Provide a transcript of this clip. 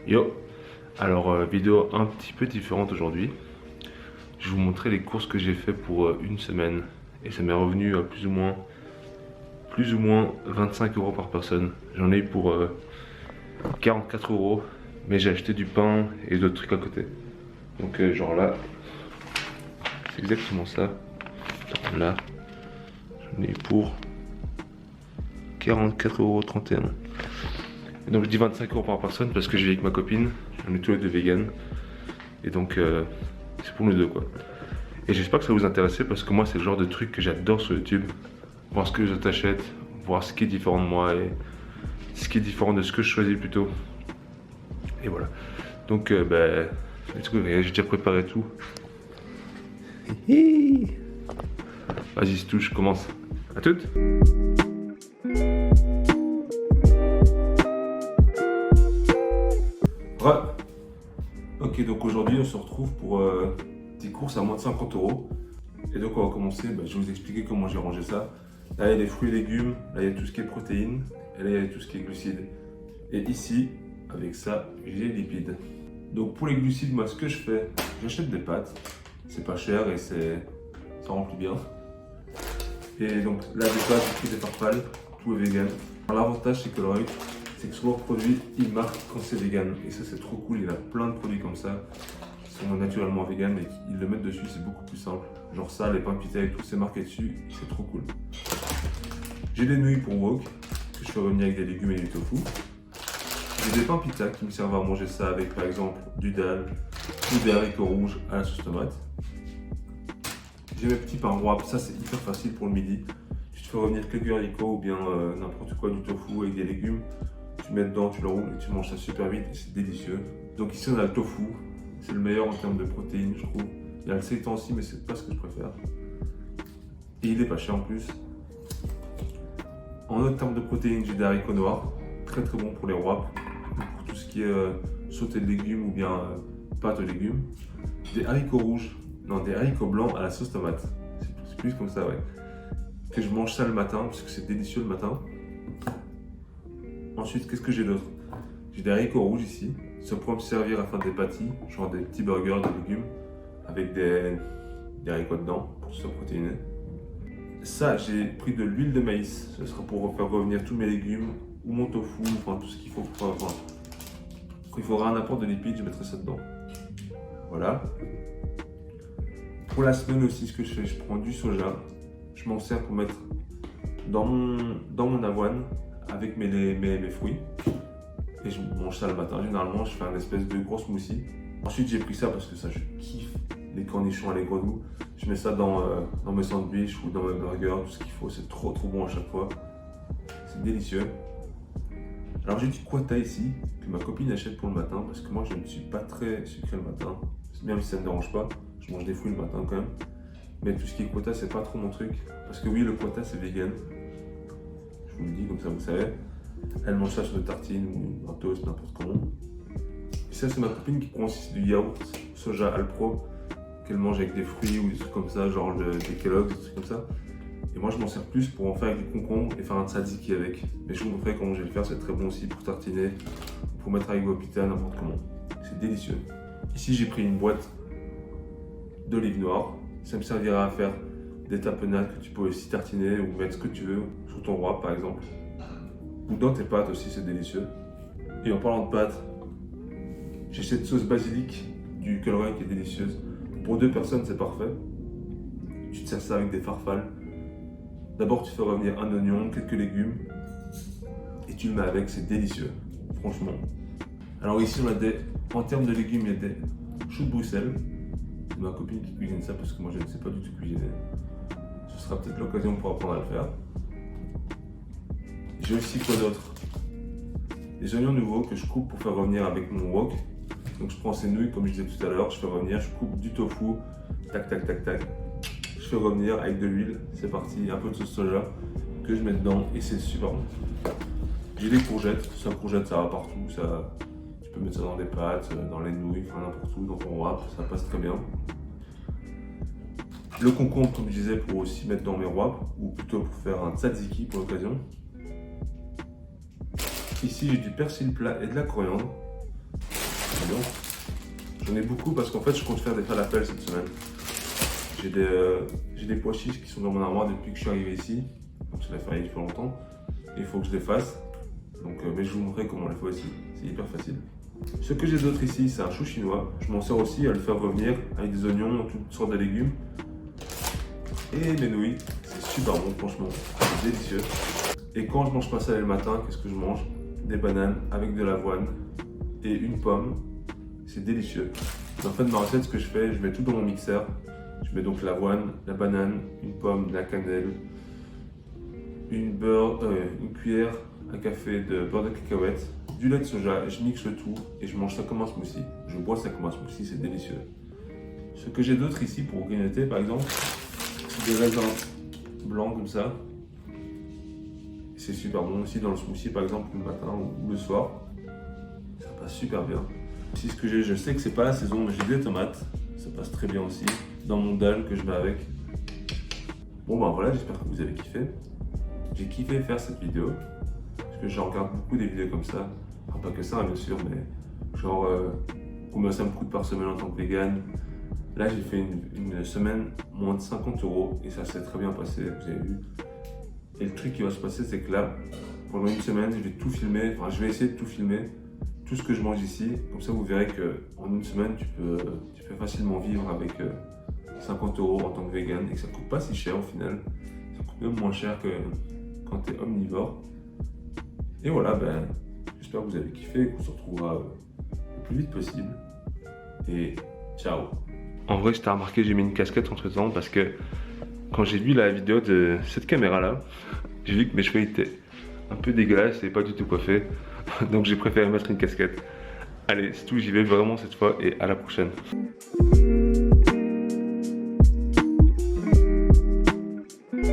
Yo. Alors vidéo un petit peu différente aujourd'hui. Je vais vous montrer les courses que j'ai fait pour une semaine. Et ça m'est revenu à plus ou moins 25 euros par personne. J'en ai eu pour 44 euros. Mais j'ai acheté du pain et d'autres trucs à côté. Donc genre là, c'est exactement ça. Là, j'en ai eu pour 44,31 €. Et donc je dis 25 euros par personne parce que je vis avec ma copine. On est tous les deux vegan. Et donc c'est pour nous deux quoi. Et j'espère que ça va vous intéresser parce que moi c'est le genre de truc que j'adore sur YouTube. Voir ce que je t'achète, voir ce qui est différent de moi et ce qui est différent de ce que je choisis plutôt. Et voilà. Donc let's go, j'ai déjà préparé tout. Vas-y, c'est tout, je commence. À toutes. Ouais. Ok, donc aujourd'hui on se retrouve pour des courses à moins de 50 euros. Et donc on va commencer, je vais vous expliquer comment j'ai rangé ça. Là il y a les fruits et légumes, là il y a tout ce qui est protéines, et là il y a tout ce qui est glucides. Et ici, avec ça, j'ai les lipides. Donc pour les glucides, moi ce que je fais, j'achète des pâtes, c'est pas cher et ça remplit bien. Et donc là des pâtes, j'ai pris des farfales, tout est vegan. L'avantage c'est que c'est que souvent le produit il marque quand c'est vegan et ça c'est trop cool, il a plein de produits comme ça qui sont naturellement vegan et ils le mettent dessus, c'est beaucoup plus simple. Genre ça, les pains pita et tout, c'est marqué dessus, c'est trop cool. J'ai des nouilles pour wok que je fais revenir avec des légumes et du tofu. J'ai des pains pita qui me servent à manger ça avec par exemple du dalle ou des haricots rouges à la sauce tomate. J'ai mes petits pains wrap, ça c'est hyper facile pour le midi. Tu te fais revenir quelques haricots ou bien n'importe quoi, du tofu avec des légumes. Tu mets dedans, tu le roules et tu manges ça super vite et c'est délicieux. Donc ici on a le tofu, c'est le meilleur en termes de protéines je trouve. Il y a le seitan aussi mais c'est pas ce que je préfère. Et il est pas cher en plus. En autre termes de protéines, j'ai des haricots noirs, très très bon pour les wraps, pour tout ce qui est sauté de légumes ou bien pâte aux légumes. Des haricots rouges, non des haricots blancs à la sauce tomate, c'est plus comme ça ouais. Que je mange ça le matin parce que c'est délicieux le matin. Ensuite, qu'est-ce que j'ai d'autre? J'ai des haricots rouges ici. Ça pourrait me servir à faire des pâtis, genre des petits burgers de légumes avec des haricots dedans pour que ce soit protéiné. Ça, j'ai pris de l'huile de maïs. Ce sera pour faire revenir tous mes légumes ou mon tofu, enfin tout ce qu'il faut pour avoir. Quand il faudra un apport de lipides, je mettrai ça dedans. Voilà. Pour la semaine aussi, ce que je fais, je prends du soja. Je m'en sers pour mettre dans mon avoine avec mes fruits et je mange ça le matin. Généralement je fais un espèce de gros smoothie. Ensuite j'ai pris ça parce que ça je kiffe les cornichons à les grenouilles. Je mets ça dans mes sandwichs ou dans mes burgers, tout ce qu'il faut, c'est trop bon à chaque fois. C'est délicieux. Alors j'ai du quota ici que ma copine achète pour le matin parce que moi je ne suis pas très sucré le matin. Même si ça ne me dérange pas, je mange des fruits le matin quand même. Mais tout ce qui est quota c'est pas trop mon truc. Parce que oui le quota c'est vegan. Je vous le dis comme ça vous savez. Elle mange ça sur des tartines ou un toast, n'importe comment. Et ça c'est ma copine qui prend aussi du yaourt soja Alpro qu'elle mange avec des fruits ou des trucs comme ça, genre des Kellogg's, des trucs comme ça. Et moi je m'en sers plus pour en faire avec des concombres et faire un tzatziki avec. Mais je vous montrerai comment je vais le faire, c'est très bon aussi pour tartiner, pour mettre avec vos pitas, n'importe comment. C'est délicieux. Ici j'ai pris une boîte d'olive noire. Ça me servira à faire des tapenades que tu peux aussi tartiner ou mettre ce que tu veux sur ton wrap par exemple. Ou dans tes pâtes aussi, c'est délicieux. Et en parlant de pâtes, j'ai cette sauce basilic du Colorant qui est délicieuse. Pour 2 personnes, c'est parfait. Tu te sers ça avec des farfales. D'abord, tu fais revenir un oignon, quelques légumes et tu le mets avec, c'est délicieux, franchement. Alors ici, on a en termes de légumes, il y a des choux de Bruxelles. C'est ma copine qui cuisine ça parce que moi, je ne sais pas du tout cuisiner. Ce sera peut-être l'occasion pour apprendre à le faire. J'ai aussi quoi d'autre? Des oignons nouveaux que je coupe pour faire revenir avec mon wok. Donc je prends ces nouilles comme je disais tout à l'heure, je fais revenir, je coupe du tofu, tac tac tac tac. Je fais revenir avec de l'huile, c'est parti, un peu de sauce soja que je mets dedans et c'est super bon. J'ai des courgettes, ça courgette ça va partout, ça, tu peux mettre ça dans des pâtes, dans les nouilles, enfin n'importe où, dans ton wrap, ça passe très bien. Le concombre comme je disais pour aussi mettre dans mes wraps ou plutôt pour faire un tzatziki pour l'occasion. Ici j'ai du persil plat et de la coriandre. champignons. J'en ai beaucoup parce qu'en fait je compte faire des falafels cette semaine. J'ai des pois chiches qui sont dans mon armoire depuis que je suis arrivé ici. Donc ça l'a fait il y a pas longtemps. Il faut que je les fasse. Donc, mais je vous montrerai comment on les fait aussi. C'est hyper facile. Ce que j'ai d'autre ici, c'est un chou chinois. Je m'en sers aussi à le faire revenir avec des oignons, toutes sortes de légumes. Et mes nouilles. C'est super bon, franchement. C'est délicieux. Et quand je mange pas salé le matin, qu'est-ce que je mange? Des bananes avec de l'avoine et une pomme. C'est délicieux. En fait, ma recette, ce que je fais, je mets tout dans mon mixeur. Je mets donc l'avoine, la banane, une pomme, de la cannelle, une cuillère à café de beurre de cacahuète, du lait de soja, et je mixe le tout et je mange ça comme un smoothie. Je bois ça comme un smoothie, c'est délicieux. Ce que j'ai d'autre ici pour grignoter, par exemple, c'est des raisins blancs comme ça. C'est super bon aussi dans le smoothie, par exemple, le matin ou le soir. Ça passe super bien. Ici, ce que j'ai, je sais que c'est pas la saison, mais j'ai des tomates. Ça passe très bien aussi dans mon dalle que je mets avec. Bon ben voilà, j'espère que vous avez kiffé. J'ai kiffé faire cette vidéo parce que je regarde beaucoup des vidéos comme ça. Enfin, pas que ça bien sûr, mais genre combien ça me coûte par semaine en tant que vegan. Là j'ai fait une semaine moins de 50 € et ça s'est très bien passé, vous avez vu. Et le truc qui va se passer, c'est que là, pendant une semaine, je vais tout filmer, enfin je vais essayer de tout filmer, tout ce que je mange ici. Comme ça vous verrez qu'en une semaine, tu peux facilement vivre avec 50 € en tant que vegan et que ça ne coûte pas si cher au final. Ça coûte même moins cher que quand tu es omnivore. Et voilà, ben, j'espère que vous avez kiffé et qu'on se retrouvera le plus vite possible. Et ciao. En vrai, je t'ai remarqué, j'ai mis une casquette entre temps parce que quand j'ai vu la vidéo de cette caméra là, j'ai vu que mes cheveux étaient un peu dégueulasses et pas du tout coiffés. Donc j'ai préféré mettre une casquette. Allez, c'est tout, j'y vais vraiment cette fois et à la prochaine.